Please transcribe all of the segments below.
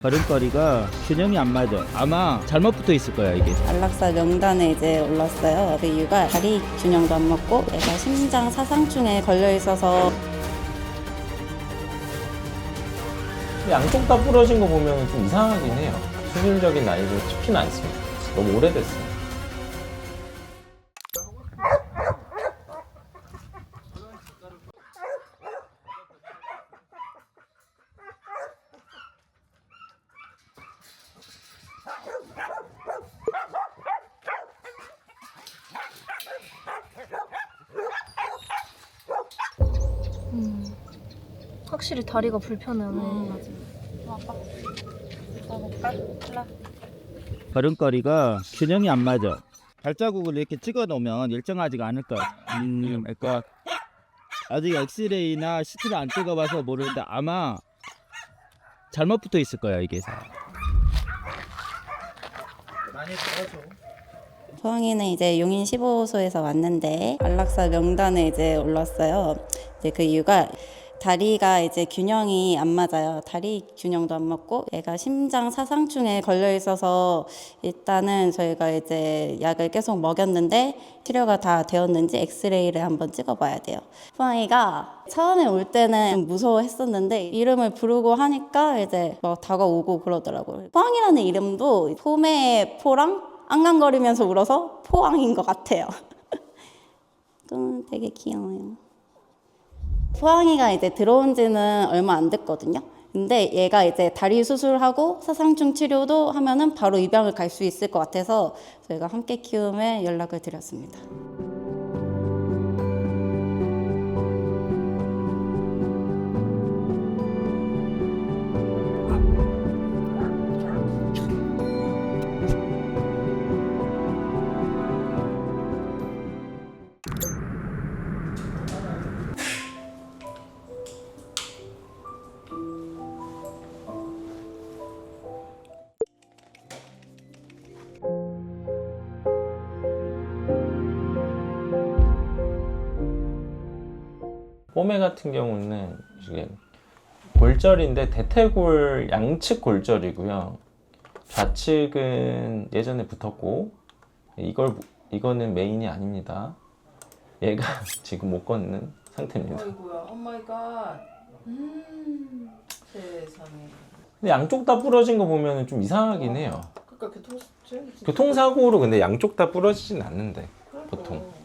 걸음걸이가 균형이 안 맞아. 아마 잘못 붙어 있을 거야 이게. 안락사 명단에 이제 올랐어요. 그 이유가 다리 균형도 안 맞고 얘가 심장 사상충에 걸려 있어서. 양쪽 다 부러진 거 보면 좀 이상하긴 해요. 수술적인 난이도 쉽지는 않습니다. 너무 오래됐어요. 확실히 다리가 불편하네. 걸음걸이가 균형이 안 맞아. 발자국을 이렇게 찍어 놓으면 일정하지가 않을 거야. 그러니까 아직 엑스레이나 CT를 안 찍어봐서 모르는데 아마 잘못 붙어 있을 거야 이게. 많이 도와줘. 포항이는 이제 용인 15호소에서 왔는데 안락사 명단에 이제 올랐어요. 이제 그 이유가 다리가 이제 균형이 안 맞아요. 다리 균형도 안 맞고 얘가 심장 사상충에 걸려 있어서 일단은 저희가 이제 약을 계속 먹였는데 치료가 다 되었는지 엑스레이를 한번 찍어봐야 돼요. 포항이가 처음에 올 때는 좀 무서워했었는데 이름을 부르고 하니까 이제 막 다가오고 그러더라고요. 포항이라는 이름도 폼의 포랑 앙앙거리면서 울어서 포항인 것 같아요. 또 되게 귀여워요. 포항이가 이제 들어온 지는 얼마 안 됐거든요. 근데 얘가 이제 다리 수술하고 사상충 치료도 하면은 바로 입양을 갈 수 있을 것 같아서 저희가 함께 키움에 연락을 드렸습니다. 뽀메 같은 경우는 이게 골절인데 대퇴골 양측 골절이고요. 좌측은 예전에 붙었고 이거는 메인이 아닙니다. 얘가 지금 못 걷는 상태입니다. 아이고야, 오 마이 갓. 세상에. 근데 양쪽 다 부러진 거 보면 좀 이상하긴 해요. 그러니까 교통사고로 근데 양쪽 다 부러지진 않는데 보통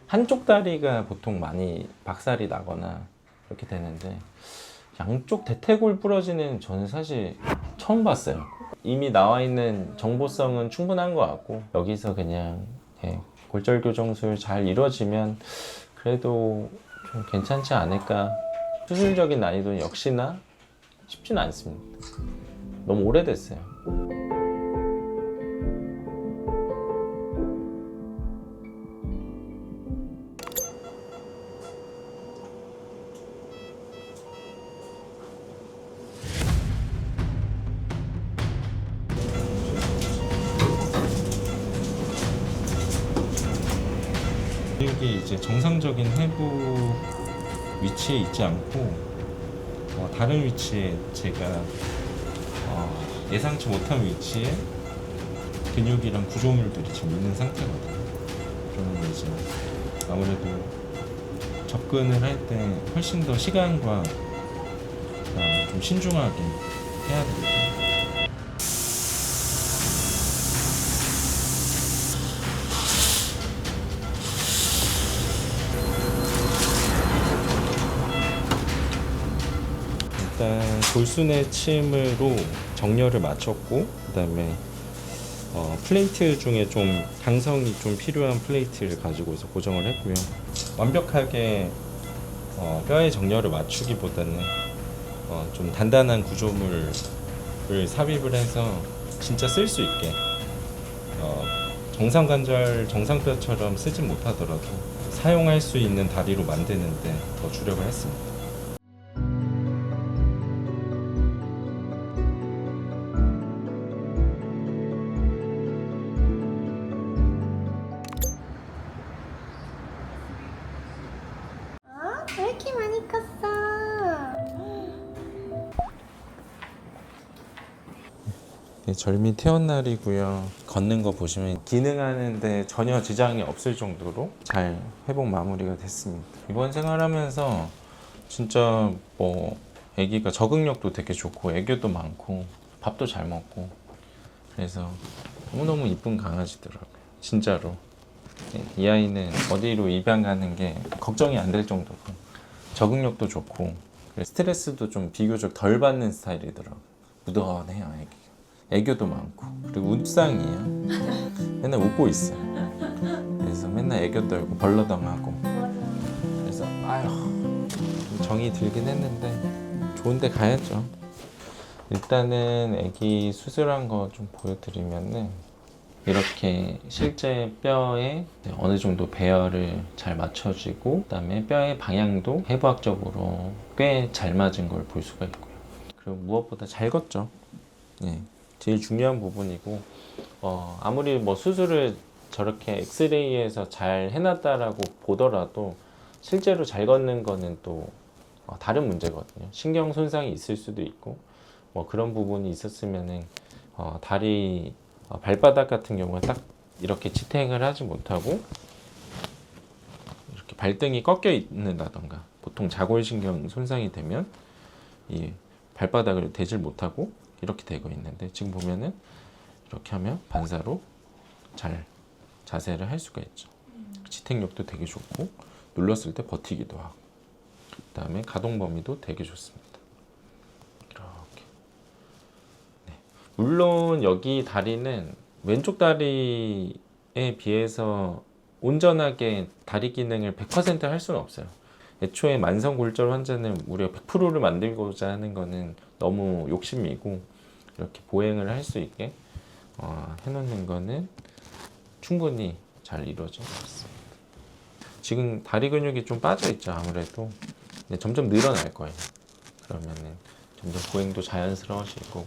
한쪽 다리가 보통 많이 박살이 나거나 그렇게 되는데 양쪽 대퇴골 부러지는 저는 사실 처음 봤어요. 이미 나와 있는 정보성은 충분한 것 같고 여기서 그냥 골절 교정술 잘 이루어지면 그래도 좀 괜찮지 않을까. 수술적인 난이도는 역시나 쉽지는 않습니다. 너무 오래됐어요. 근육이 이제 정상적인 회부 위치에 있지 않고 다른 위치에 제가 예상치 못한 위치에 근육이랑 구조물들이 지금 있는 상태거든요. 그러면 이제 아무래도 접근을 할 때 훨씬 더 시간과 그다음에 좀 신중하게 해야 됩니다. 일단 골순의 침으로 정렬을 마쳤고 그다음에 플레이트 중에 좀 강성이 좀 필요한 플레이트를 가지고서 고정을 했고요. 완벽하게 뼈의 정렬을 맞추기보다는 좀 단단한 구조물을 삽입을 해서 진짜 쓸 수 있게 정상관절, 정상뼈처럼 쓰진 못하더라도 사용할 수 있는 다리로 만드는데 더 주력을 했습니다. 왜 이렇게 많이 컸어? 절미 퇴원 날이고요. 걷는 거 보시면 기능하는데 전혀 지장이 없을 정도로 잘 회복 마무리가 됐습니다. 입원 생활하면서 진짜 뭐 아기가 적응력도 되게 좋고 애교도 많고 밥도 잘 먹고 그래서 너무너무 이쁜 강아지더라고요. 진짜로. 이 아이는 어디로 입양 가는 게 걱정이 안 될 정도로 적응력도 좋고 스트레스도 좀 비교적 덜 받는 스타일이더라고요. 무던해요 애기가. 애교도 많고 그리고 웃상이에요. 맨날 웃고 있어요. 그래서 맨날 애교 떨고 벌러덩하고 그래서 아휴 좀 정이 들긴 했는데 좋은 데 가야죠. 일단은 애기 수술한 거 좀 보여드리면은 이렇게 실제 뼈에 어느 정도 배열을 잘 맞춰지고 그다음에 뼈의 방향도 해부학적으로 꽤 잘 맞은 걸 볼 수가 있고요. 그리고 무엇보다 잘 걷죠. 예, 제일 중요한 부분이고 아무리 뭐 수술을 저렇게 엑스레이에서 잘 해놨다라고 보더라도 실제로 잘 걷는 거는 또 다른 문제거든요. 신경 손상이 있을 수도 있고 뭐 그런 부분이 있었으면은 다리 발바닥 같은 경우는 딱 이렇게 지탱을 하지 못하고 이렇게 발등이 꺾여 있는다던가 보통 자골신경 손상이 되면 이 발바닥을 대질 못하고 이렇게 되고 있는데 지금 보면은 이렇게 하면 반사로 잘 자세를 할 수가 있죠. 지탱력도 되게 좋고 눌렀을 때 버티기도 하고 그 다음에 가동 범위도 되게 좋습니다. 이렇게. 네. 물론 여기 다리는 왼쪽 다리에 비해서 온전하게 다리 기능을 100% 할 수는 없어요. 애초에 만성골절 환자는 무려 100%를 만들고자 하는 거는 너무 욕심이고 이렇게 보행을 할 수 있게 해놓는 거는 충분히 잘 이루어진 것 같습니다. 지금 다리 근육이 좀 빠져 있죠 아무래도. 근데 점점 늘어날 거예요. 그러면은 점점 보행도 자연스러워질 거고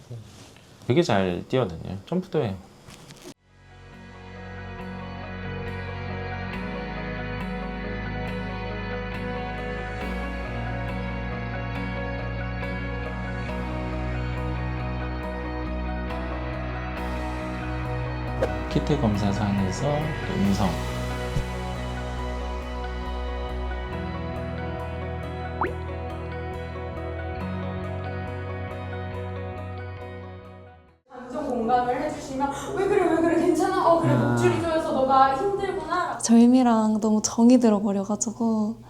되게 잘 뛰어다녀요. 점프도 해요. 키트 검사상에서 음성 감정 공감을 해주시면 왜 그래 괜찮아 그래 목줄이 조여서 너가 힘들구나 절미랑 너무 정이 들어버려가지고